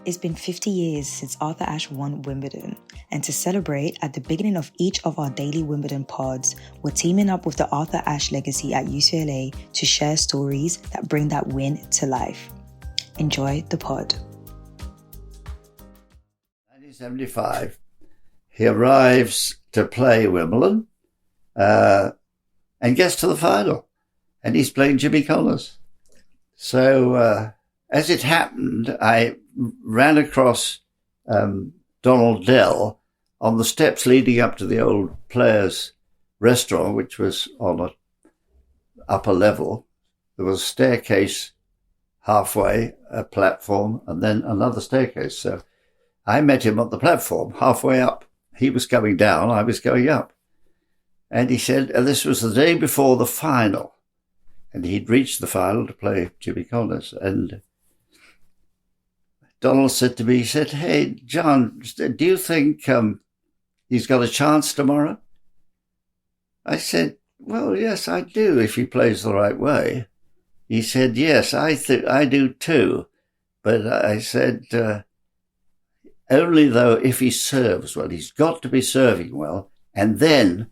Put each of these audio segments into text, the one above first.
It's been 50 years since Arthur Ashe won Wimbledon, and to celebrate, at the beginning of each of our daily Wimbledon pods, we're teaming up with the Arthur Ashe legacy at UCLA to share stories that bring that win to life. Enjoy the pod. 1975, he arrives to play Wimbledon and gets to the final, and he's playing Jimmy Connors. So as it happened, I ran across Donald Dell on the steps leading up to the old Players restaurant, which was on an upper level. There was a staircase halfway, a platform, and then another staircase. So I met him on the platform halfway up. He was going down, I was going up. And he said, this was the day before the final. And he'd reached the final to play Jimmy Connors. And Donald said to me, he said, "Hey, John, do you think he's got a chance tomorrow?" I said, "Well, yes, I do, if he plays the right way." He said, "Yes, I do too. But I said, only though if he serves well. He's got to be serving well. And then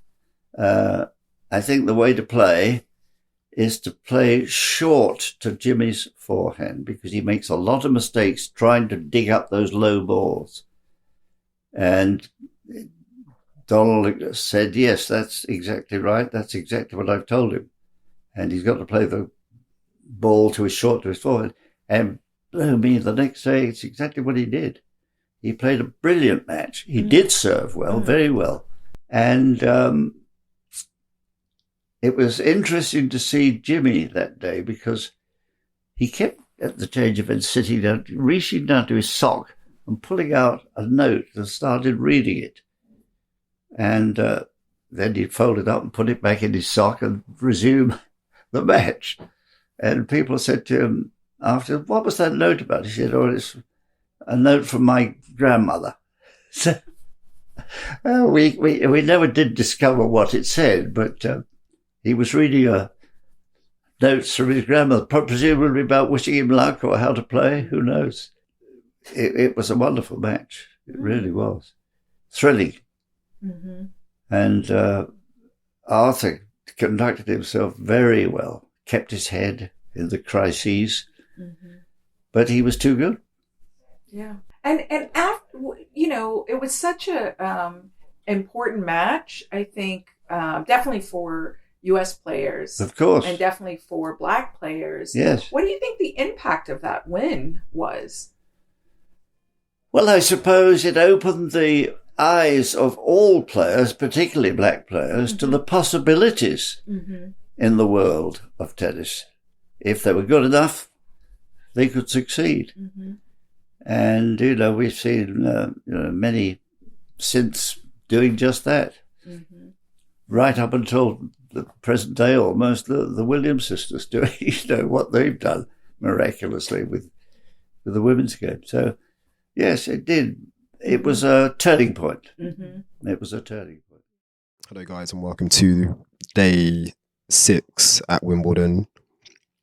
I think the way to play is to play short to Jimmy's forehand, because he makes a lot of mistakes trying to dig up those low balls." And Donald said, "Yes, that's exactly right. That's exactly what I've told him. And he's got to play the ball to his short to his forehand." And the next day, it's exactly what he did. He played a brilliant match. He did serve well, very well. And it was interesting to see Jimmy that day, because he kept at the change event sitting down, reaching down to his sock and pulling out a note and started reading it. And then he'd fold it up and put it back in his sock and resume the match. And people said to him after, "What was that note about?" He said, "Oh, it's a note from my grandmother." So we never did discover what it said, but he was reading notes from his grandmother, presumably about wishing him luck or how to play. Who knows? It was a wonderful match. It really was. Thrilling. Mm-hmm. And Arthur conducted himself very well, kept his head in the crises, but he was too good. Yeah. And after, it was such a important match, I think, definitely for U.S. players. Of course. And definitely for Black players. Yes. What do you think the impact of that win was? Well, I suppose it opened the eyes of all players, particularly Black players, to the possibilities in the world of tennis. If they were good enough, they could succeed. And, we've seen many since doing just that. Right up until the present day, almost, the Williams sisters doing, what they've done miraculously with the women's game. So, yes, it did. It was a turning point. It was a turning point. Hello, guys, and welcome to day 6 at Wimbledon.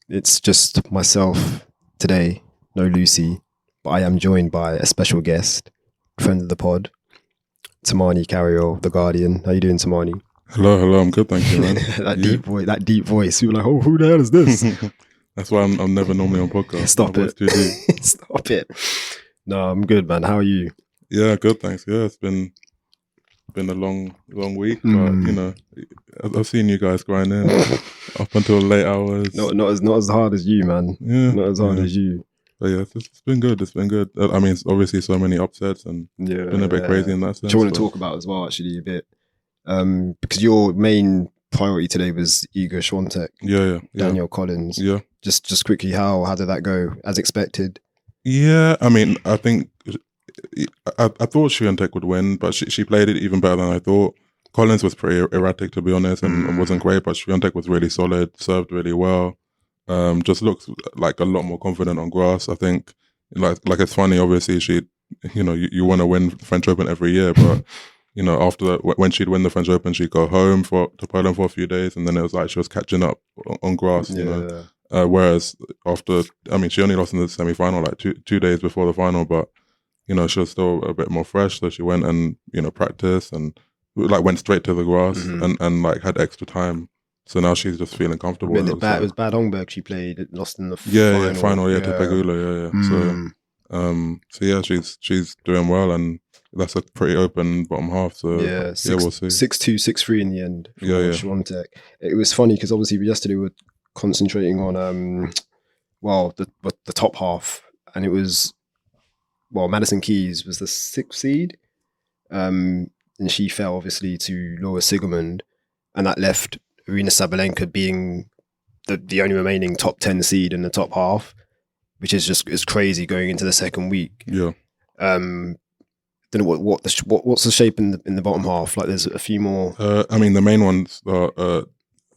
It's just myself today, no Lucy, but I am joined by a special guest, friend of the pod, Tumaini Carayol, The Guardian. How you doing, Tumaini? Hello, I'm good, thank you, man. that deep voice. You were like, "Oh, who the hell is this?" That's why I'm never normally on podcast. Stop it. Stop it. No, I'm good, man. How are you? Yeah, good, thanks. Yeah, it's been a long week, but I've seen you guys grinding up until late hours. Not as hard as you, man. Yeah, not as hard as you. But yeah, it's been good. It's been good. I mean, it's obviously so many upsets and it's been a bit crazy in that sense. Which I want to talk about as well, actually, a bit. Because your main priority today was Iga Swiatek-Danielle Collins. Yeah. Just quickly, how did that go? As expected? Yeah, I mean, I think I thought Swiatek would win, but she played it even better than I thought. Collins was pretty erratic, to be honest, and wasn't great, but Swiatek was really solid, served really well. Just looks like a lot more confident on grass. I think, like it's funny, obviously, you want to win the French Open every year, but after when she'd win the French Open, she'd go home to Poland for a few days, and then it was like she was catching up on grass, Whereas after, I mean, she only lost in the semi-final like two days before the final, but she was still a bit more fresh. So she went and practiced and like went straight to the grass and like had extra time. So now she's just feeling comfortable. It was Bad Hongberg she played, it lost in the final, to Pegula, So yeah, she's doing well, and that's a pretty open bottom half. So we'll see. 6-2, 6-3 in the end. Swiatek. It was funny because obviously yesterday we were concentrating on the top half, and it was Madison Keys was the 6th seed, and she fell obviously to Laura Siegemund, and that left Aryna Sabalenka being the only remaining top 10 seed in the top half, which is crazy going into the second week. Yeah. Don't know what's the shape in the bottom half. Like there's a few more. I mean, the main ones are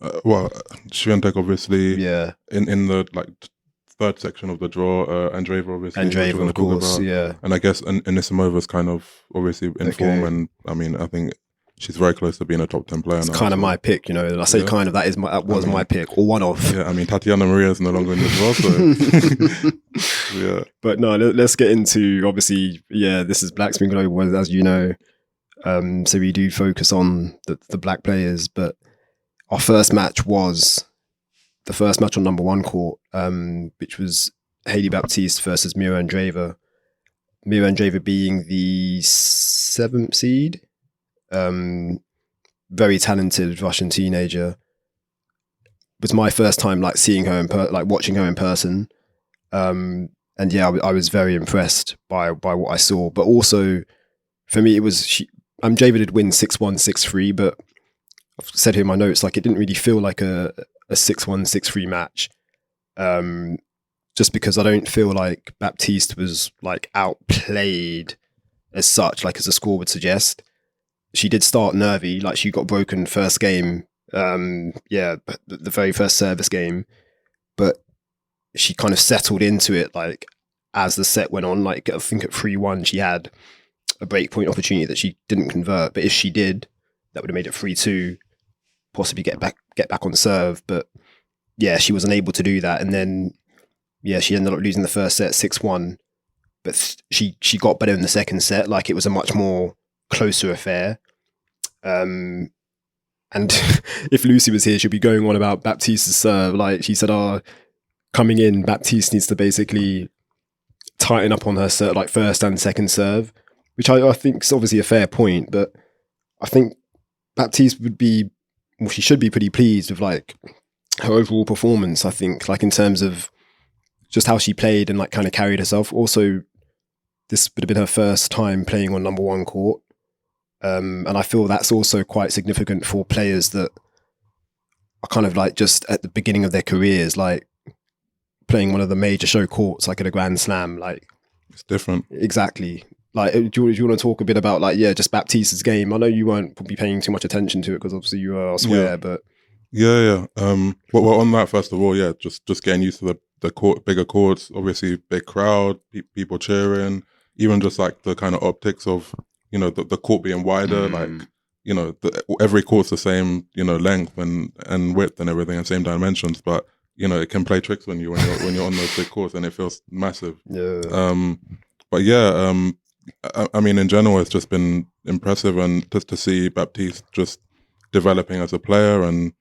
Swiatek obviously. Yeah. In the like third section of the draw, Andreeva obviously. Andreeva, of course. Yeah. And I guess Anisimova's kind of obviously in form, and I mean, I think she's very close to being a top 10 player. It's kind of my pick, I say kind of that was my pick, or one of. Yeah, I mean, Tatiana Maria is no longer in the draw, so yeah. But no, let's get into, obviously, this is Black Spin Global, as you know. So we do focus on the black players, but our first match was the first match on number 1 court, which was Hailey Baptiste versus Mirra Andreeva. Mirra Andreeva being the 7th seed. Very talented Russian teenager. It was my first time like seeing her watching her in person, and I was very impressed by what I saw. But also for me, it was Andreeva did win 6-1, 6-3, but I've said here in my notes, like it didn't really feel like a 6-1, 6-3 match, just because I don't feel like Baptiste was like outplayed as such, like as the score would suggest. She did start nervy, like she got broken first game, the very first service game, but she kind of settled into it like as the set went on. Like I think at 3-1 she had a breakpoint opportunity that she didn't convert, but if she did, that would have made it 3-2, possibly get back on serve. But she was unable to do that, and then she ended up losing the first set 6-1, but she got better in the second set. Like it was a much more closer affair. And if Lucy was here, she'd be going on about Baptiste's serve. Like she said, coming in, Baptiste needs to basically tighten up on her serve, like first and second serve, which I think is obviously a fair point. But I think Baptiste she should be pretty pleased with like her overall performance. I think like in terms of just how she played and like kind of carried herself. Also, this would have been her first time playing on number 1 court. And I feel that's also quite significant for players that are kind of like just at the beginning of their careers, like playing one of the major show courts, like at a Grand Slam. Like it's different. Exactly. Like, do you want to talk a bit about like, just Baptiste's game? I know you weren't probably paying too much attention to it because obviously you are elsewhere, but well, on that, first of all, just getting used to the court, bigger courts, obviously big crowd, people cheering, even just like the kind of optics of the court being wider, like every court's the same length and width and everything, and same dimensions, but it can play tricks when you're on those big courts, and it feels massive. I mean, in general, it's just been impressive, and just to see Baptiste just developing as a player, and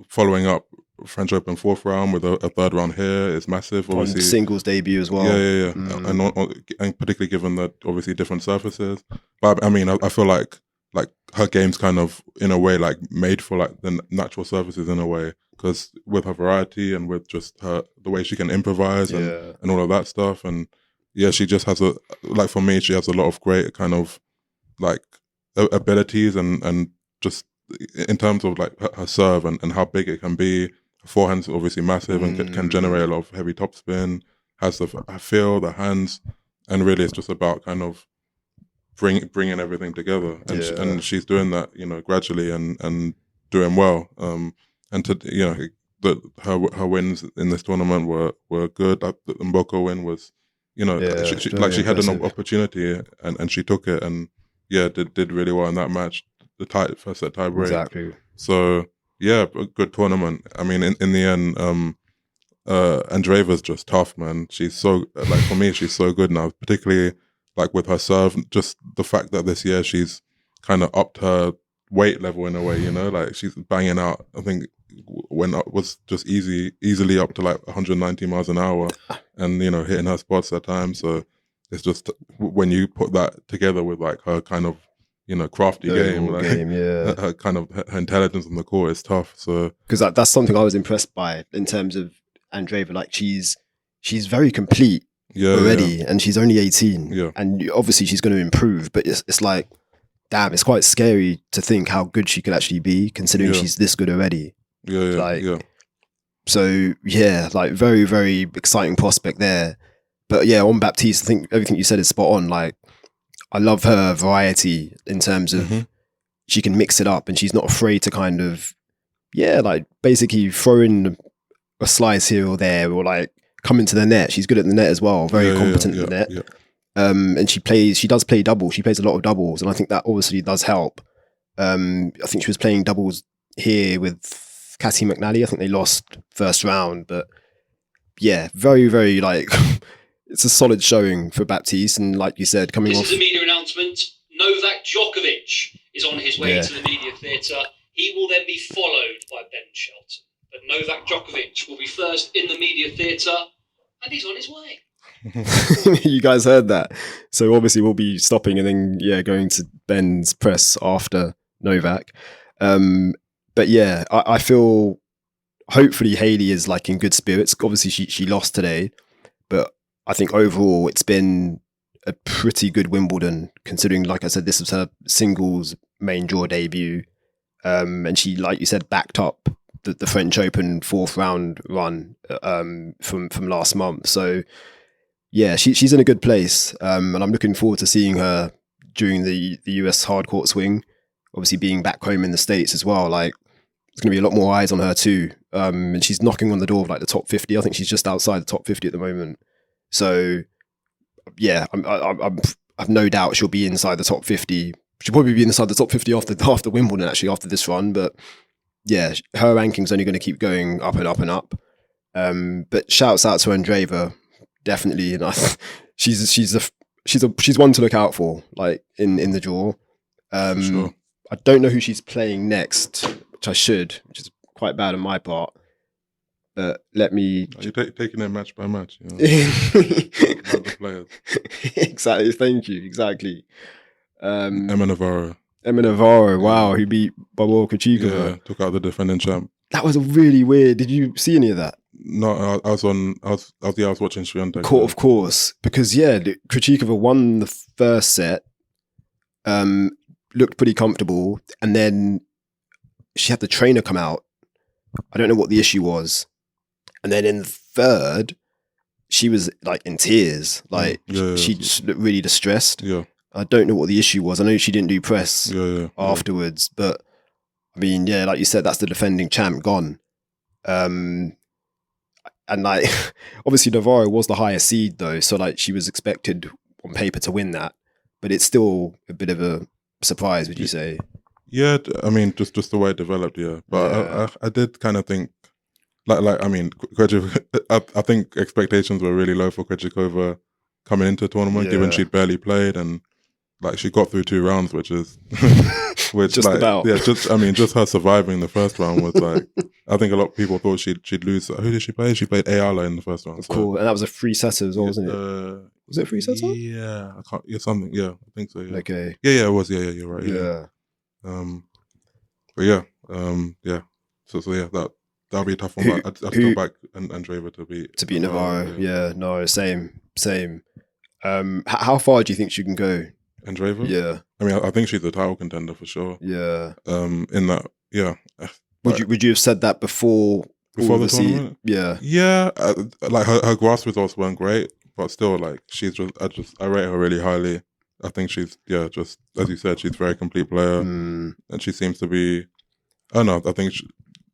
following up French Open 4th round with a 3rd round here is massive. Obviously, on singles debut as well. And particularly given that obviously different surfaces. But I mean, I feel like her game's kind of in a way like made for like the natural surfaces in a way, because with her variety and with just the way she can improvise and all of that stuff, and she just has for me, she has a lot of great kind of like abilities and just in terms of like her serve and how big it can be. Forehand's obviously massive and can generate a lot of heavy topspin, has the feel, the hands, and really it's just about kind of bringing everything together. And she's doing that, gradually and doing well. And to her wins in this tournament were good. Like the Mboko win was, she had an opportunity and she took it, and did really well in that match. The first set tiebreak. Exactly. So. Yeah, a good tournament. I mean, in the end, Andreeva's just tough, man. She's so, like, for me, she's so good now, particularly like with her serve. Just the fact that this year she's kind of upped her weight level in a way, you know, like she's banging out, I think when it was just easily up to like 190 miles an hour and, you know, hitting her spots at times. So it's just when you put that together with like her kind of, you know, crafty game, like, yeah, her kind of her intelligence on the court is tough. So because that's something I was impressed by in terms of Andreeva. Like she's very complete already, and she's only 18, and obviously she's going to improve. But it's like, damn, it's quite scary to think how good she could actually be, considering she's this good already. So yeah, like very, very exciting prospect there. But yeah, on Baptiste, I think everything you said is spot on. Like, I love her variety in terms of she can mix it up, and she's not afraid to kind of, like basically throw in a slice here or there, or like come into the net. She's good at the net as well, very competent at the net. And she does play doubles. She plays a lot of doubles, and I think that obviously does help. I think she was playing doubles here with Cassie McNally. I think they lost first round, but yeah, very, very like it's a solid showing for Baptiste. And like you said, coming off. This is a media announcement. Novak Djokovic is on his way to the media theatre. He will then be followed by Ben Shelton. But Novak Djokovic will be first in the media theatre, and he's on his way. You guys heard that. So obviously we'll be stopping and then going to Ben's press after Novak. But yeah, I feel hopefully Hailey is like in good spirits. Obviously she lost today, but I think overall it's been a pretty good Wimbledon, considering, like I said, this was her singles main draw debut. And she, like you said, backed up the French Open fourth round run from last month. So yeah, she's in a good place. And I'm looking forward to seeing her during the US hard court swing. Obviously being back home in the States as well, like there's going to be a lot more eyes on her too. And she's knocking on the door of like the top 50. I think she's just outside the top 50 at the moment. So yeah, I've no doubt she'll be inside the top 50. She'll probably be inside the top 50 after Wimbledon, actually, after this run. But yeah, her ranking's only going to keep going up and up and up. But shouts out to Andreeva, definitely. And she's one to look out for, like in the draw. For sure. I don't know who she's playing next, which I should, which is quite bad on my part. But let me... Are you taking it match by match? You know? The players. Exactly, thank you, exactly. Emma Navarro, wow, he beat Barbora Krejcikova. Yeah, took out the defending champ. That was a really weird... Did you see any of that? No, I was watching Swiatek. Of course, because Krejcikova won the first set, looked pretty comfortable, and then she had the trainer come out. I don't know what the issue was. And then in the third, she was like in tears. Like she just looked really distressed. Yeah. I don't know what the issue was. I know she didn't do press afterwards, but I mean, like you said, that's the defending champ gone. And like, obviously Navarro was the higher seed though. So like she was expected on paper to win that, but it's still a bit of a surprise, would you say? Yeah, I mean, just the way it developed, But I did kind of think, like I mean, I think expectations were really low for Krejcikova coming into the tournament, given she'd barely played, and like she got through 2 rounds, which just like, about. Yeah, just her surviving the first round was like, I think a lot of people thought she'd lose. Who did she play? She played Ayala in the first round. Cool, and that was a 3-setter as well, wasn't it? Was it a 3-setter? Yeah, I can't. Yeah, something. Yeah, I think so. Yeah. Okay. Yeah, it was. Yeah, you're right. Yeah. But yeah. So yeah, that'll be a tough one. I'd still back Andreeva to beat Navarro. Yeah, no, same. How far do you think she can go? Andreeva? Yeah. I mean, I think she's a title contender for sure. Yeah. In that, yeah. Would you have said that before the tournament? Yeah. Yeah. Like her grass results weren't great, but still, like I rate her really highly. I think she's just as you said, she's a very complete player, and she seems to be. I don't know. I think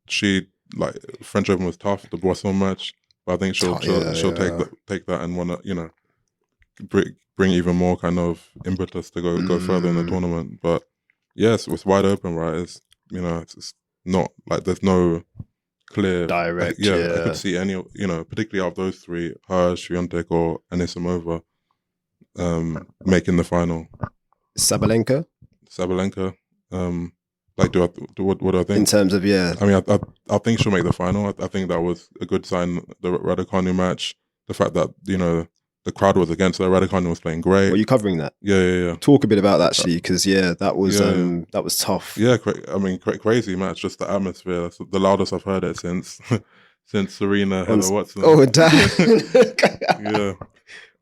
she like French Open was tough, the Boisson match, but I think she'll take that and want to bring even more kind of impetus to go further in the tournament. But yes, it's wide open, right? It's it's not like there's no clear, direct. I could see any, particularly out of those three, her, Swiatek, or Anisimova, making the final. Sabalenka. What do I think? In terms of I mean, I think she'll make the final. I think that was a good sign. The Raducanu match, the fact that the crowd was against her. Raducanu was playing great. Were you covering that? Yeah. Talk a bit about that actually, because that was tough. Yeah, crazy match. Just the atmosphere. That's the loudest I've heard it since Serena Heather Watson. Oh, damn. Yeah.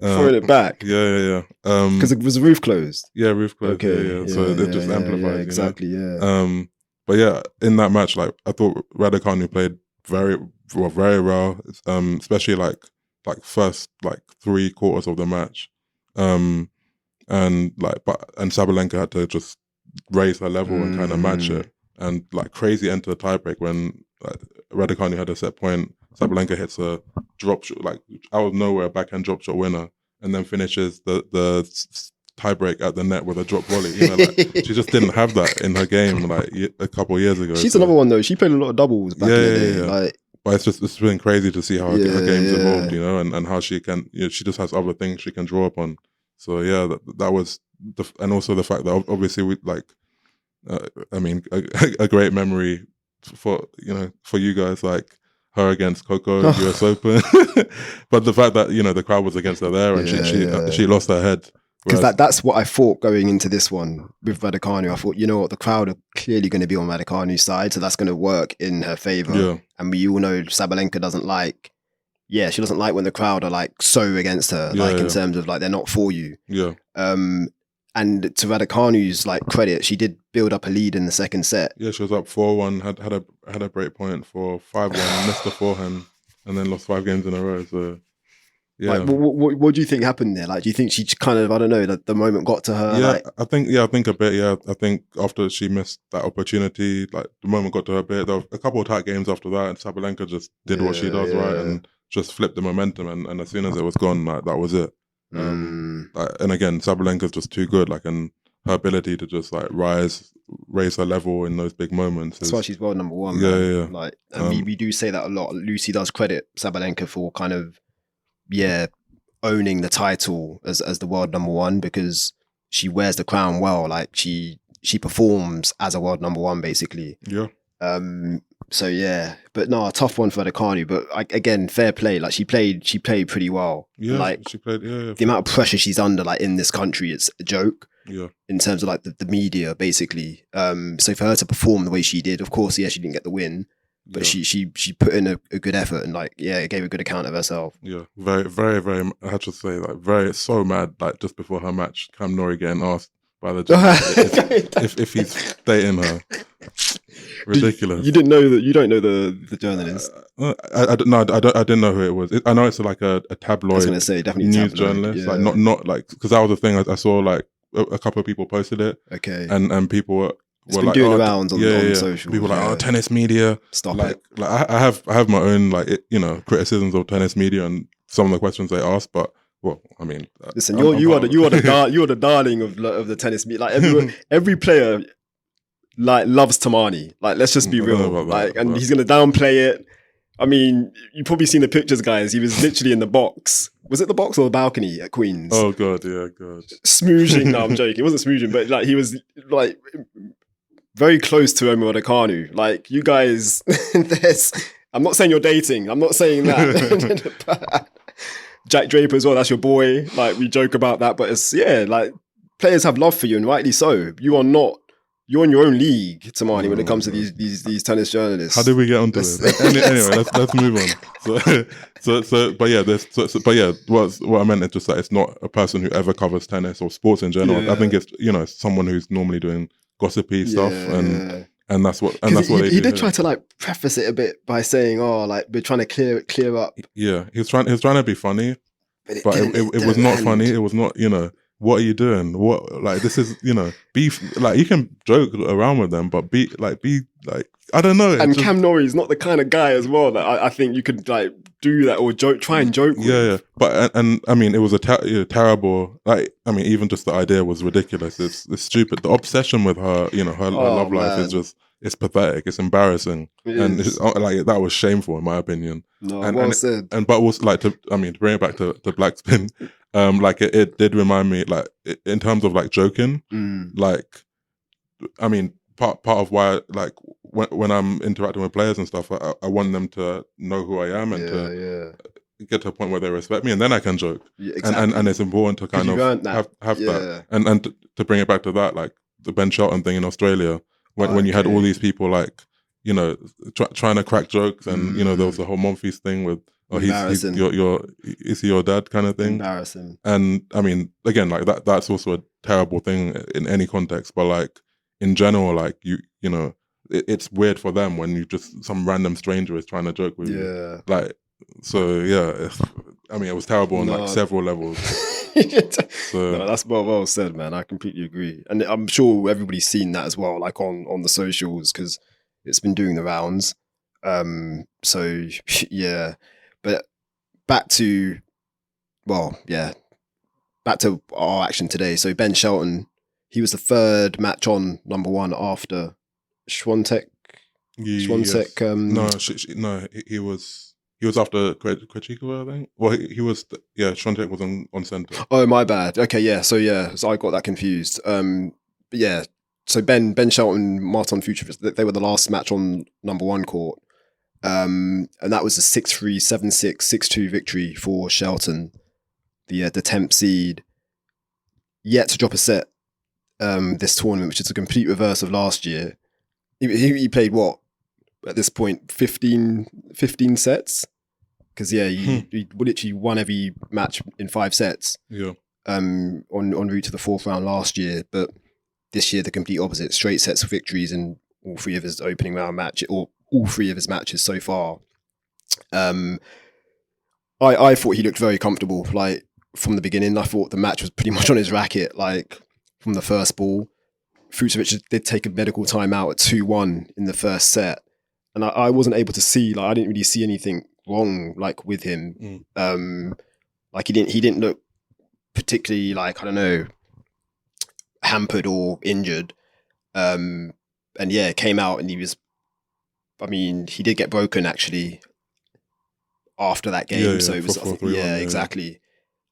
Throwing it back. Yeah. Because it was the roof closed. Yeah, roof closed. Okay. Yeah. So it just amplifies. Yeah, exactly. Yeah. But yeah, in that match, like I thought Raducanu played very well. Especially like first like 3 quarters of the match, and Sabalenka had to just raise her level and kind of match it, and like crazy enter the tiebreak when Raducanu had a set point. Sabalenka hits a drop shot, like out of nowhere, a backhand drop shot winner, and then finishes the tiebreak at the net with a drop volley. She just didn't have that in her game like a couple of years ago. She's another one though. She played a lot of doubles back in the day. Yeah. Like, but it's been crazy to see how her game's evolved, and how she can, she just has other things she can draw upon. So yeah, that was and also the fact that obviously we a great memory for you guys, like her against Coco US Open, but the fact that the crowd was against her there and she lost her head. Because that's what I thought going into this one with Raducanu. I thought, the crowd are clearly going to be on Raducanu's side, so that's going to work in her favour. Yeah. And we all know Sabalenka doesn't like when the crowd are like so against her, in terms of like they're not for you. Yeah. And to Raducanu's like credit, she did build up a lead in the second set. Yeah, she was up 4-1, had a break point for 5-1, missed the forehand, and then lost 5 games in a row. So. Yeah. Like, what do you think happened there? Like, do you think she kind of, I don't know, the moment got to her? Yeah, I think a bit. Yeah, I think after she missed that opportunity, like the moment got to her a bit. There were a couple of tight games after that, and Sabalenka just did what she does right and just flipped the momentum. And as soon as it was gone, like that was it. And again, Sabalenka's just too good. Like, and her ability to just like raise her level in those big moments. That's why she's world number one. Yeah. Like, and we do say that a lot. Lucy does credit Sabalenka for kind of owning the title as the world number one, because she wears the crown well. Like she performs as a world number one basically. Yeah. So yeah, but no, a tough one for Raducanu. But again, fair play. Like she played pretty well. Yeah. Like she played. Yeah. The amount of pressure she's under, like in this country, it's a joke. Yeah. In terms of like the media, basically. So for her to perform the way she did, of course, she didn't get the win. But she put in a good effort and gave a good account of herself. Yeah, very, very, very. I have to say, like, so mad. Like just before her match, Cam Norrie getting asked by the judge if he's dating her. Ridiculous. You didn't know that? You don't know the journalist? I didn't know who it was. I know it's like a tabloid. I was going to say definitely news tabloid, journalist. Yeah. Like not like, because that was the thing. I saw like a couple of people posted it. Okay, and people were. It's been doing the rounds on social. People like, tennis media. Stop it. Like I have my own criticisms of tennis media and some of the questions they ask, but I mean, listen, you are the darling of the tennis media. Like every player loves Tumaini. Like, let's just be real. He's gonna downplay it. I mean, you've probably seen the pictures, guys. He was literally in the box. Was it the box or the balcony at Queen's? Oh god, yeah, god. Smoozing. No, I'm joking. It wasn't smoozing, but like he was like very close to Aryna Raducanu. Like, you guys, I'm not saying you're dating. I'm not saying that. Jack Draper as well, that's your boy. Like, we joke about that, but it's, like, players have love for you, and rightly so. You're in your own league, Tumaini, when it comes to these tennis journalists. How did we get onto this? Anyway, let's move on. What I meant is just that it's not a person who ever covers tennis or sports in general. Yeah. I think it's someone who's normally doing gossipy stuff, and that's what he did try to like preface it a bit by saying, we're trying to clear up. Yeah, he was trying to be funny, but it was not funny. It was not, what are you doing? What, like, this is, be like, you can joke around with them, but be like I don't know. And Cam Norrie is not the kind of guy as well that I think you could like do that or try and joke with. Yeah. But and I mean, it was a terrible. Like, I mean, even just the idea was ridiculous. It's stupid. The obsession with her, her love life is just it's pathetic. It's embarrassing, and it's, like that was shameful in my opinion. No, and, well and said. And but also like to bring it back to black spin, like it did remind me like in terms of like joking, like I mean part of why like when I'm interacting with players and stuff, I want them to know who I am and to get to a point where they respect me, and then I can joke. Yeah, exactly. And it's important to kind of have that, and to bring it back to that, like the Ben Shelton thing in Australia, when you had all these people like, you know, trying to crack jokes, and you know there was the whole Monfils thing with he's is he your dad kind of thing. Embarrassing. And I mean, again, like that's also a terrible thing in any context, but like in general, like you know, it's weird for them when you just some random stranger is trying to joke with you, like. So yeah, I mean, it was terrible on like several levels. So no, that's well said, man. I completely agree, and I'm sure everybody's seen that as well, like on the socials, because it's been doing the rounds. So yeah, but back to our action today. So Ben Shelton, he was the third match on number one after Swiatek. No, he was after Krejcikova, I think. Well, he was, Swiatek was on centre. Oh, my bad. Okay, so I got that confused. But yeah, so Ben Shelton, Marton Fucsovics, they were the last match on number one court. And that was a 6-3, 7-6, 6-2 victory for Shelton, the 10th seed. Yet to drop a set this tournament, which is a complete reverse of last year. He played what? At this point, 15 sets, because he literally won every match in 5 sets. Yeah. En route to the 4th round last year, but this year the complete opposite: straight sets of victories in all 3 of his opening round matches, or all 3 of his matches so far. I thought he looked very comfortable. Like from the beginning, I thought the match was pretty much on his racket. Like from the first ball, Fucsovics did take a medical timeout at 2-1 in the first set. And I wasn't able to see, like, I didn't really see anything wrong, like, with him. Like, he didn't look particularly, like, I don't know, hampered or injured. And yeah, came out and he did get broken, actually, after that game. Yeah, so it was, exactly.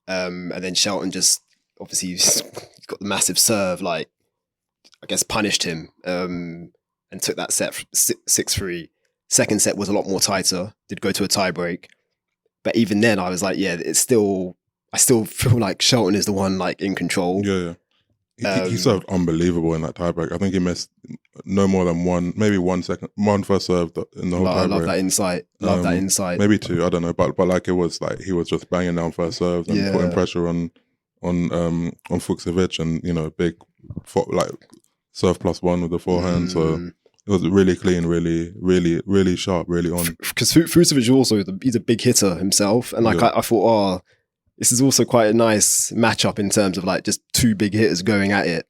And then Shelton just, obviously, he's got the massive serve, like, I guess, punished him. And took that set 6-3. Second set was a lot more tighter. Did go to a tiebreak, but even then, I was like, I still feel like Shelton is the one like in control. Yeah. He served unbelievable in that tiebreak. I think he missed no more than one first serve in the whole tiebreak. I love that insight. That insight. Maybe 2. I don't know, but like it was like he was just banging down first serves and putting pressure on Fucsovics, and you know, big like serve +1 with the forehand. So it was really clean, really sharp, really on. Because Fucsovics also, he's a big hitter himself. And like I thought, this is also quite a nice matchup in terms of like just 2 big hitters going at it.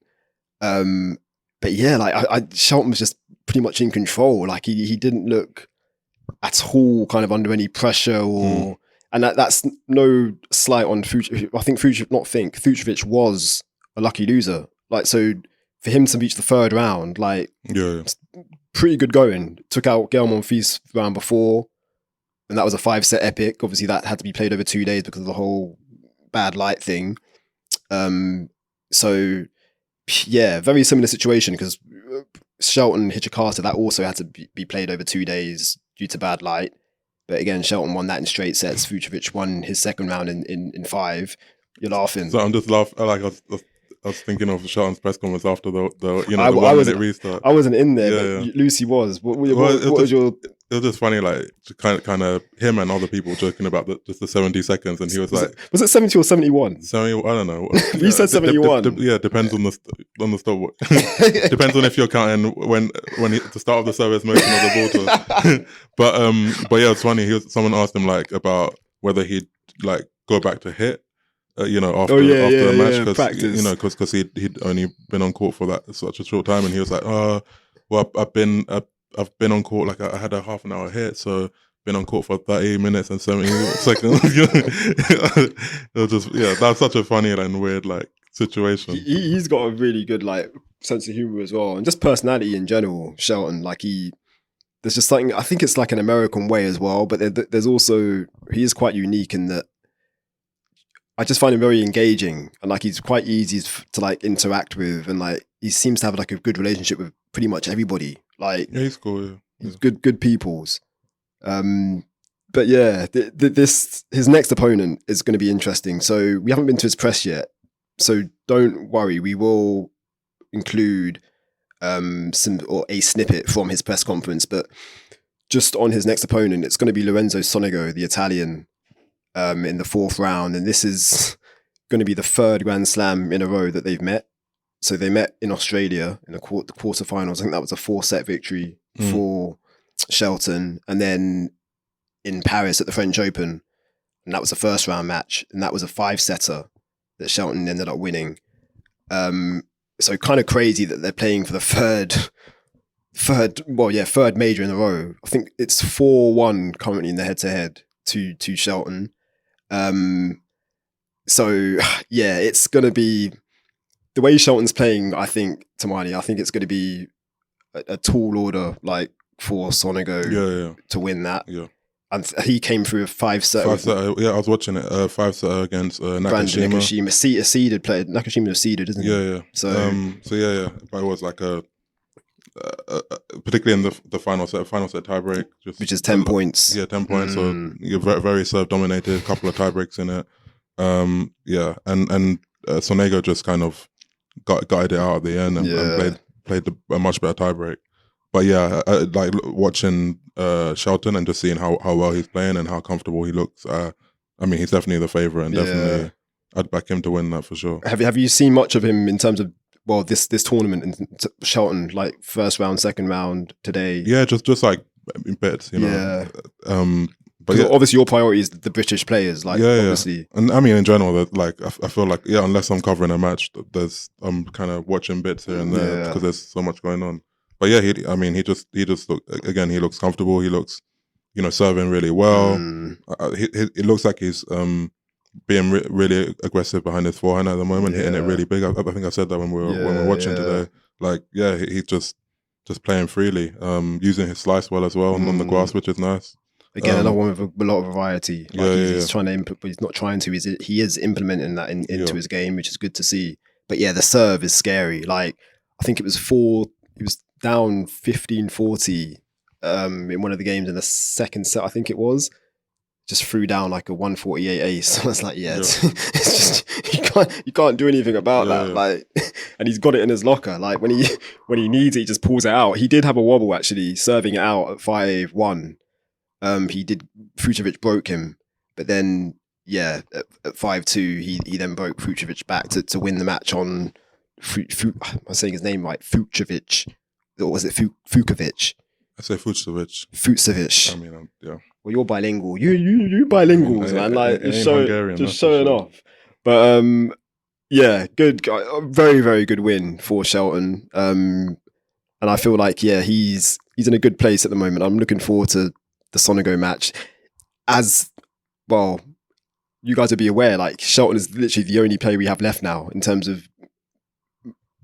But yeah, like Shelton was just pretty much in control. Like he didn't look at all kind of under any pressure or... And that's no slight on Fucsovics. I think Fucsovics was a lucky loser. Like, so... For him to reach the 3rd round, like, pretty good going. Took out Monfils round before, and that was a 5-set epic. Obviously, that had to be played over 2 days because of the whole bad light thing. So, yeah, very similar situation, because Shelton, Hichikata, that also had to be played over 2 days due to bad light. But again, Shelton won that in straight sets. Fucsovics won his 2nd round in 5. You're laughing. So I'm just laughing. I was thinking of Shelton's press conference after the 1-minute restart. I wasn't in there, but Lucy was. What was your... It was just funny, like, kind of him and other people joking about just the 70 seconds, and he was like... Was it 70 or 71? 70, I don't know. You said 71. Depends on the stop. Depends on if you're counting when the start of the service motion of the ball. But yeah, it's funny. Someone asked him, like, about whether he'd, like, go back to hit. After a match, because he'd only been on court for such a short time, and he was like, well, I've been on court, like I had a half an hour hit, so been on court for 30 minutes and 70 seconds. It was just, that's such a funny and weird like situation. He's got a really good like sense of humor as well, and just personality in general. Shelton, like there's just something. I think it's like an American way as well, but there's also he is quite unique in that. I just find him very engaging, and like he's quite easy to like interact with, and like he seems to have like a good relationship with pretty much everybody. Like Yeah, he's cool. Yeah. he's good peoples. But yeah, his next opponent is going to be interesting. So we haven't been to his press yet, so don't worry. We will include a snippet from his press conference, but just on his next opponent, it's going to be Lorenzo Sonego, the Italian, in the 4th round, and this is going to be the 3rd Grand Slam in a row that they've met. So they met in Australia in the quarterfinals. I think that was a 4-set victory for Shelton, and then in Paris at the French Open, and that was a 1st round match, and that was a 5-setter that Shelton ended up winning. So kind of crazy that they're playing for the third major in a row. I think it's 4-1 currently in the head-to-head to Shelton. So yeah, it's going to be the way Shelton's playing. I think it's going to be a tall order, like for Sonego to win that. Yeah. And he came through a 5-setter. Yeah, I was watching it. 5-setter against Nakashima. Seeded player. Nakashima was seeded, isn't he? Yeah. So yeah. But it was like particularly in the final set tiebreak, which is 10 points. Yeah, 10 points. So you're very, very serve dominated. A couple of tiebreaks in it. And Sonego just kind of guided it out at the end and played a much better tiebreak. But yeah, like watching Shelton and just seeing how well he's playing and how comfortable he looks. I mean, he's definitely the favourite, and definitely I'd back him to win that for sure. Have you seen much of him in terms of this tournament and Shelton, like 1st round, 2nd round today? Yeah, just like in bits, you know. Yeah. But obviously your priority is the British players, like obviously. Yeah. And I mean, in general, that like I feel like unless I'm covering a match, I'm kind of watching bits here and there because there's so much going on. But yeah, he just he looks comfortable. He looks, serving really well. It looks like he's being really aggressive behind his forehand at the moment, hitting it really big. I think I said that when we were watching today. Like, yeah, he's just playing freely, using his slice well as well on the grass, which is nice. Again, another one with a lot of variety. He's trying to but he's not trying to. He is implementing that into his game, which is good to see. But yeah, the serve is scary. Like, I think it was down 15-40 in one of the games in the 2nd set, I think it was. Just threw down like a 148 ace. I was like, it's just you can't do anything about that. Like, and he's got it in his locker. Like when he needs it, he just pulls it out. He did have a wobble actually, serving it out at 5-1. Fucsovics broke him, but then at 5-2 he then broke Fucsovics back to win the match on I'm saying his name right, Fucsovics, or was it Fucsovics? I say Fucsovics. Fucsovics. I mean, yeah. Well, you're bilingual. You bilinguals, man. Like just showing off. But good guy. Very, very good win for Shelton. And I feel like he's in a good place at the moment. I'm looking forward to the Sonego match. As well, you guys will be aware, like Shelton is literally the only player we have left now in terms of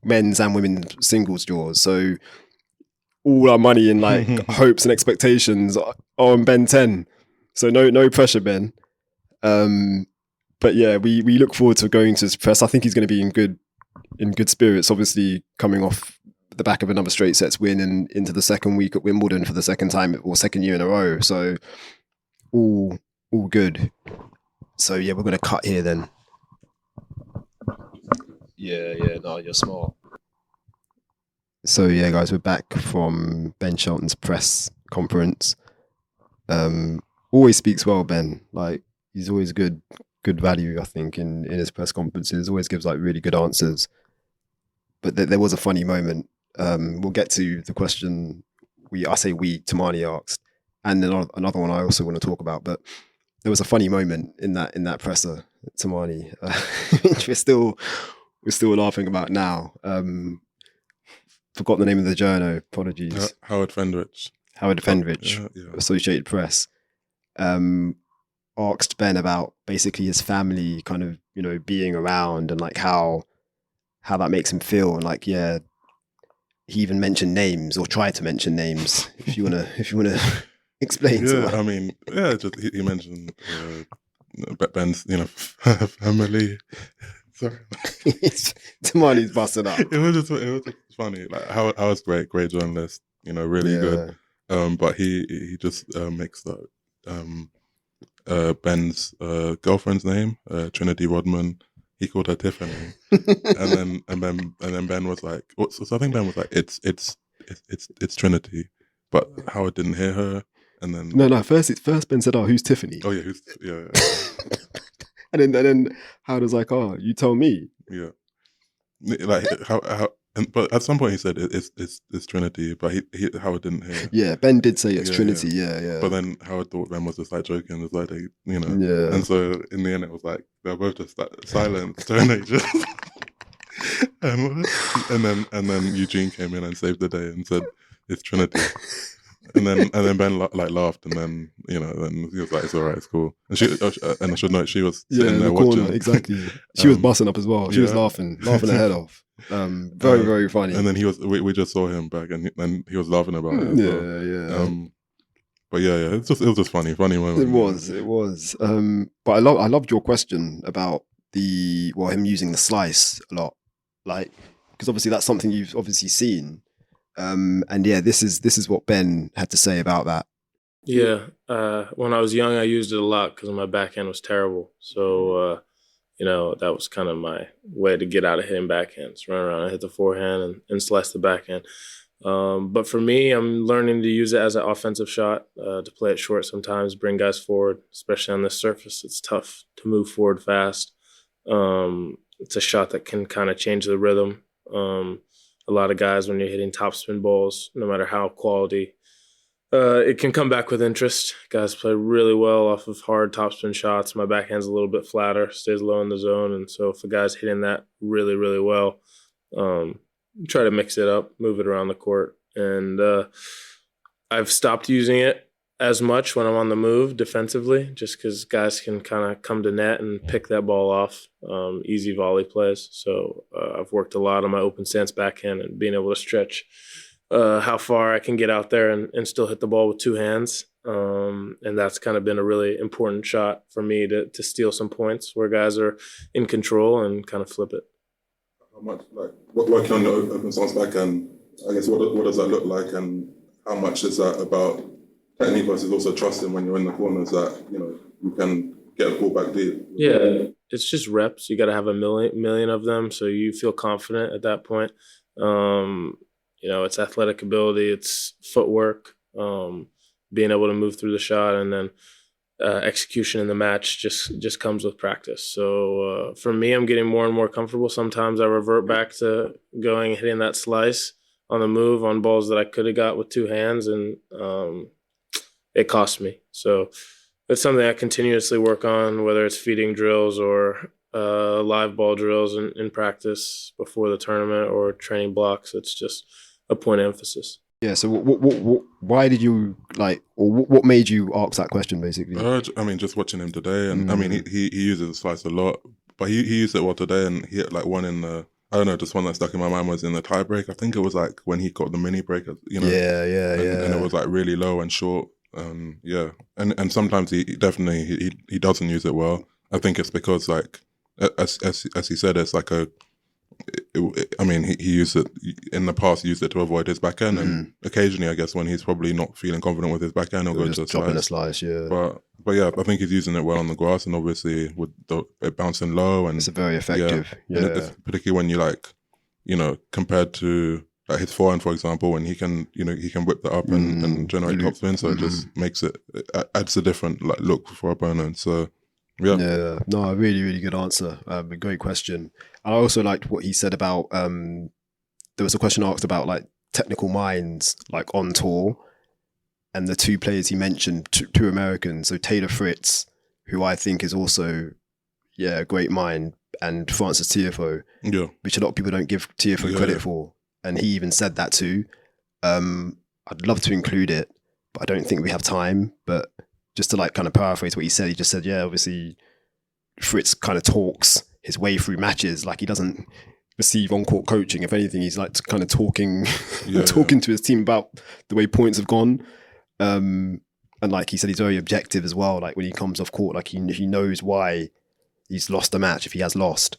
men's and women's singles draws. So all our money and like hopes and expectations are on Ben 10. So no pressure, Ben. But yeah, we look forward to going to his press. I think he's going to be in good spirits, obviously coming off the back of another straight sets win and into the 2nd week at Wimbledon for the 2nd time or 2nd year in a row. So all good. So yeah, we're going to cut here then. Yeah, no, you're smart. So yeah, guys, we're back from Ben Shelton's press conference. Always speaks well, Ben. Like, he's always good value, I think, in his press conferences. Always gives like really good answers. But there was a funny moment. We'll get to the question Tumaini asked, and then another one I also want to talk about. But there was a funny moment in that presser, Tumaini, which we're still laughing about now. Forgot the name of the journo. Apologies. Howard Fendrich, Associated Press, asked Ben about basically his family kind of, being around and like how that makes him feel. And like, he even mentioned names or tried to mention names. If you wanna explain. Yeah, I mean, yeah, just he mentioned Ben's, family. Sorry, Tumaini's busted up. It was just funny. Like how was great journalist. Really good. But he just mixed up Ben's girlfriend's name, Trinity Rodman. He called her Tiffany, and then Ben was like, so I think Ben was like, it's Trinity, but Howard didn't hear her, and then no. First Ben said, "Oh, who's Tiffany?" Oh yeah, yeah. and then Howard was like, "Oh, you told me." Yeah, like how. But at some point he said it's Trinity, but he Howard didn't hear. Yeah, Ben did say it's Trinity. Yeah. But then Howard thought Ben was just like joking, just like Yeah. And so in the end, it was like they're both just silent teenagers. and then Eugene came in and saved the day and said it's Trinity. And then Ben laughed, and then then he was like, "It's all right, it's cool." And I should note she was sitting there watching. Exactly. She was busting up as well. She was laughing her head off. Very funny. And then we just saw him back, and he was laughing about it. Yeah. But yeah, it was just funny moment. It was. But I loved your question about him using the slice a lot, like, because obviously that's something you've obviously seen. And yeah, this is what Ben had to say about that. Yeah, when I was young, I used it a lot because my backhand was terrible. So, that was kind of my way to get out of hitting backhands. Run around and hit the forehand and slice the backhand. But for me, I'm learning to use it as an offensive shot, to play it short sometimes, bring guys forward, especially on this surface. It's tough to move forward fast. It's a shot that can kind of change the rhythm. A lot of guys, when you're hitting topspin balls, no matter how quality, it can come back with interest. Guys play really well off of hard topspin shots. My backhand's a little bit flatter, stays low in the zone. And so if a guy's hitting that really, really well, try to mix it up, move it around the court. And I've stopped using it as much when I'm on the move defensively, just because guys can kind of come to net and pick that ball off, easy volley plays. So I've worked a lot on my open stance backhand and being able to stretch how far I can get out there and still hit the ball with two hands. And that's kind of been a really important shot for me to steal some points where guys are in control and kind of flip it. How much, working on the open stance backhand, I guess, what does that look like, and how much is that about technique versus also trusting when you're in the corners that you can get a ball back deep? Yeah, it's just reps. You got to have a million of them, so you feel confident at that point. It's athletic ability, it's footwork, being able to move through the shot, and then execution in the match just comes with practice. So for me, I'm getting more and more comfortable. Sometimes I revert back to hitting that slice on the move on balls that I could have got with two hands, and it cost me. So it's something I continuously work on, whether it's feeding drills or live ball drills in practice before the tournament or training blocks. It's just a point of emphasis. Yeah. So why did you what made you ask that question, basically? Just watching him today, and he uses the slice a lot, but he used it well today, and he hit one in the, I don't know, just one that stuck in my mind was in the tiebreak. I think it was when he got the mini break, and it was really low and short. And sometimes he definitely he doesn't use it well. I think it's because as he said, it's he used it in the past. He used it to avoid his backhand, and occasionally, I guess, when he's probably not feeling confident with his backhand, he'll go to a slice. Yeah, but yeah, I think he's using it well on the grass, and obviously with it bouncing low, and it's very effective. Yeah. And particularly when you compared to his forehand, for example, when he can whip that up and generate topspin, so it just makes it adds a different look for opponents. So. Yeah. No, a really, really good answer. A great question. I also liked what he said about, there was a question asked about technical minds, on tour, and the two players he mentioned, two Americans. So Taylor Fritz, who I think is also, a great mind, and Francis Tiafoe, which a lot of people don't give Tiafoe credit for. And he even said that too. I'd love to include it, but I don't think we have time. But just to kind of paraphrase what he said, obviously Fritz kind of talks his way through matches. He doesn't receive on-court coaching. If anything, he's like kind of talking Yeah, talking to his team about the way points have gone. And like he said, he's very objective as well. Like when he comes off court, like he knows why he's lost a match if he has lost.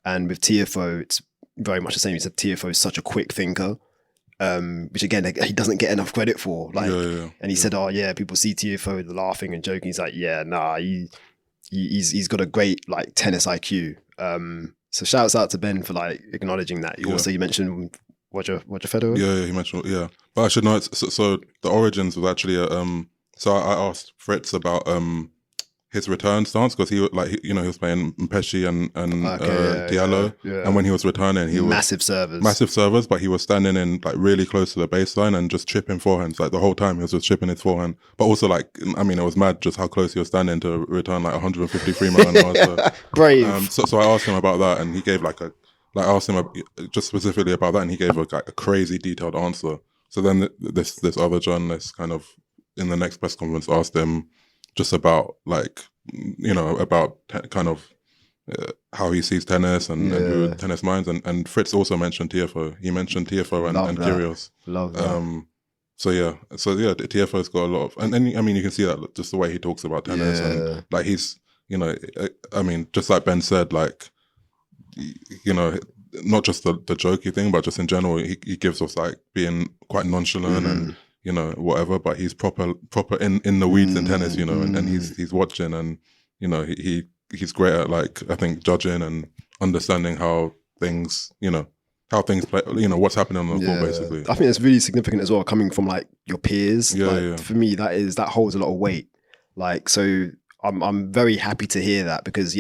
And with TFO, it's very much the same. He said TFO is such a quick thinker, which again, he doesn't get enough credit for. Like, and he said, "Oh yeah, people see TFO laughing and joking." He's like, "Yeah, nah, he's got a great like tennis IQ." So shouts out to Ben for like acknowledging that. Also, you mentioned Roger Federer. Yeah, he mentioned But I should know. So the origins was actually so I asked Fritz about his return stance, because he was playing Mpeshi and Diallo, and when he was returning, he was massive servers, but he was standing in like really close to the baseline and just chipping forehands like the whole time. He was just chipping his forehand, but also like it was mad just how close he was standing to return like 153 mile an hour. So, brave. So I asked him about that, and he gave I asked him just specifically about that, and he gave a crazy detailed answer. So then this other journalist kind of in the next press conference asked him just about about kind of how he sees tennis and who tennis minds, and Fritz also mentioned TFO. He mentioned TFO and Kyrgios. Love that. So TFO's got a lot of, and you can see that just the way he talks about tennis, and like he's just like Ben said, like not just the jokey thing, but just in general, he gives us like being quite nonchalant and whatever, but he's proper in the weeds in tennis, and he's watching, and he's great at like I think judging and understanding how things play, what's happening on the court basically. I think it's really significant as well, coming from like your peers. For me, that holds a lot of weight. Like, so I'm very happy to hear that, because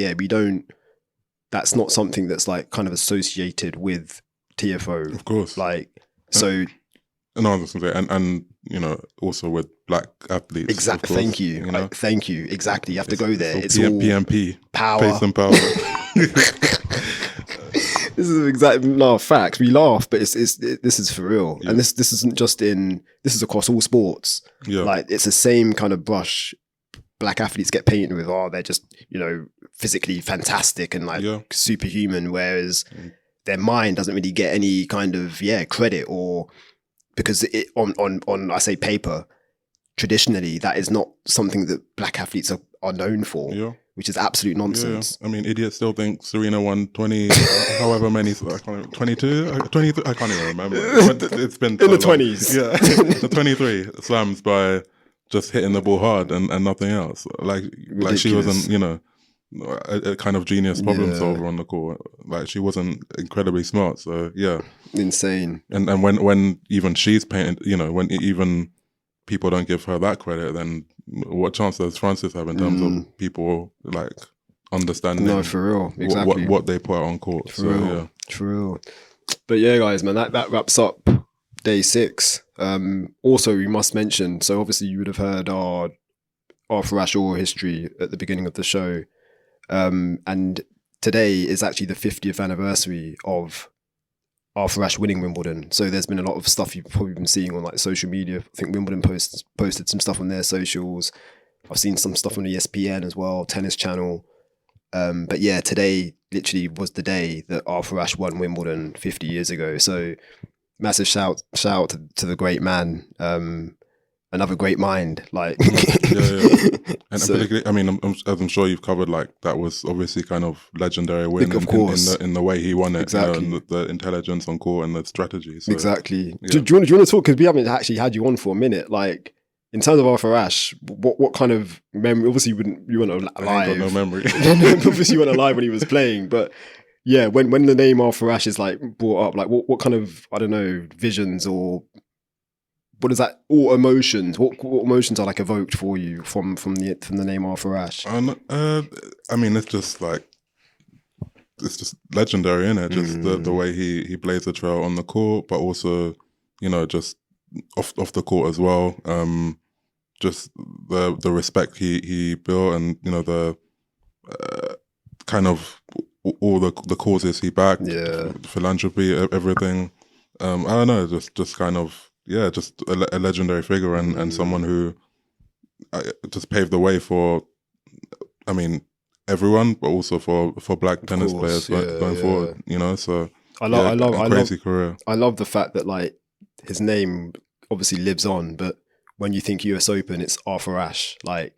that's not something that's like kind of associated with TFO. Of course. Like, so. No, I was going to say, and also with black athletes. Exactly. Thank you. Thank you. Exactly. You have to go there. It's all PMP. Power. Pace and power. This is facts. We laugh, but this is for real. Yeah. And this isn't just this is across all sports. Yeah. Like, it's the same kind of brush black athletes get painted with. They're just, physically fantastic and like superhuman, whereas their mind doesn't really get any kind of credit, or because it on I say paper, traditionally that is not something that black athletes are known for, which is absolute nonsense. Yeah. Idiots still think Serena won 20, however many, 22, 23, I can't even remember. It's been in the 20s. Yeah, the 23 slams by just hitting the ball hard and nothing else. Like she wasn't, a kind of genius problem solver on the court. Like, she wasn't incredibly smart. So insane. And when even she's painted, when even people don't give her that credit, then what chance does Francis have in terms of people like understanding? No, for real, exactly what they put out on court. For real. But guys, man, that wraps up day 6. Also, we must mention. So obviously, you would have heard our Arthur Ashe oral history at the beginning of the show. And today is actually the 50th anniversary of Arthur Ashe winning Wimbledon. So there's been a lot of stuff you've probably been seeing on like social media. I think Wimbledon posted some stuff on their socials. I've seen some stuff on ESPN as well, Tennis Channel. But today literally was the day that Arthur Ashe won Wimbledon 50 years ago. So massive shout out to the great man. Another great mind, like and particularly, as I'm sure you've covered, like that was obviously kind of legendary win, of course, in the way he won it, exactly, and the intelligence on court and the strategy. So, exactly. Do you want to talk, because we haven't actually had you on for a minute, like in terms of Arthur Ashe, what kind of memory? Obviously, you weren't alive. I ain't got no memory. Obviously, you weren't alive when he was playing, but. Yeah, when the name Arthur Ashe is like brought up, like what kind of, I don't know, visions, or what is that, or emotions? What emotions are like evoked for you from the name Arthur Ashe? It's just legendary, isn't it? Just the way he blazed the trail on the court, but also, just off the court as well. Just the respect he built, and the kind of all the causes he backed, philanthropy, everything. I don't know, just kind of, just a legendary figure, and someone who just paved the way for, everyone, but also for black tennis players going forward, so. crazy career. I love the fact that like his name obviously lives on, but when you think US Open, it's Arthur Ashe. Like,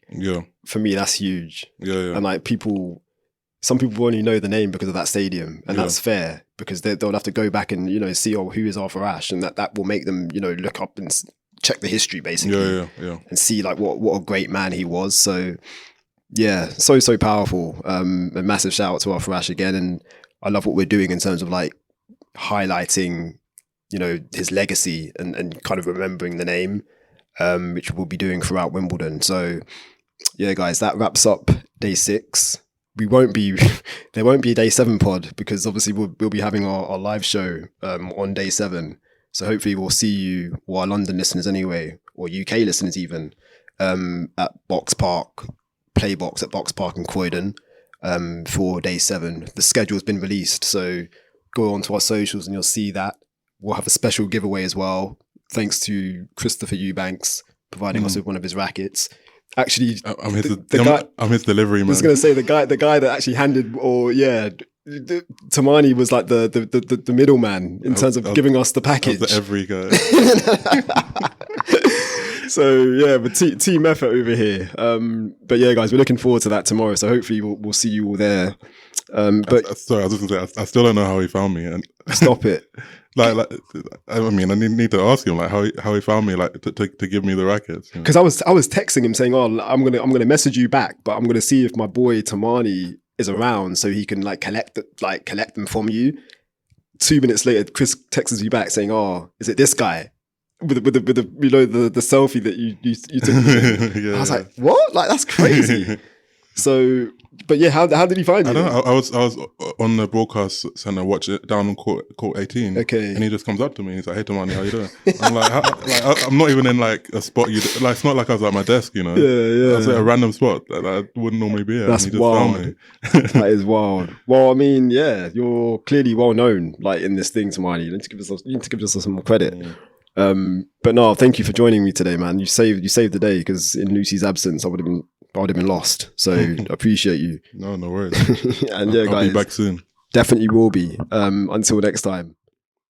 for me, that's huge. And like some people only know the name because of that stadium, and that's fair because they'll have to go back and, you know, see, who is Arthur Ashe, and that will make them, you know, look up and check the history basically, and see like what a great man he was. So yeah, so powerful. A massive shout out to Arthur Ashe again, and I love what we're doing in terms of like highlighting, you know, his legacy and kind of remembering the name, which we'll be doing throughout Wimbledon. So yeah, guys, that wraps up day 6. There won't be a day 7 pod because obviously we'll be having our live show on day 7. So hopefully we'll see you, or our London listeners anyway, or UK listeners even, at Box Park, Playbox at Box Park in Croydon for day 7. The schedule's been released, so go onto our socials and you'll see that. We'll have a special giveaway as well, thanks to Christopher Eubanks providing us with one of his rackets. Actually, I'm his delivery man. I was going to say the guy that actually handed, Tumaini was like the middleman in terms of giving us the package. The every guy. So yeah, but team effort over here. But yeah, guys, we're looking forward to that tomorrow. So hopefully we'll see you all there. But sorry, I was just going to say I still don't know how he found me. And stop it. Like, I mean, I need to ask him like how he found me, like to give me the rackets. Because I was texting him saying, I'm gonna message you back, but I'm gonna see if my boy Tumaini is around so he can collect them from you. 2 minutes later, Chris texts me back saying, is it this guy with the selfie that you took? I was like, what? Like, that's crazy. So, but yeah, how did he find you? I don't know. I was on the broadcast center watching it down on court 18. Okay. And he just comes up to me. He's like, "Hey, Tumaini, how you doing?" I'm like, I'm not even in like a spot. Like, it's not like I was at my desk, you know. Yeah. I was at a random spot that I wouldn't normally be at. That's and he just wild. found me. That is wild. Well, I mean, yeah, you're clearly well known, like in this thing, Tumaini. You need to give us some more credit. But no, thank you for joining me today, man. You saved the day because in Lucy's absence, I would have been lost. So appreciate you. No worries. And yeah, guys, I'll be back soon. Definitely will be. Until next time.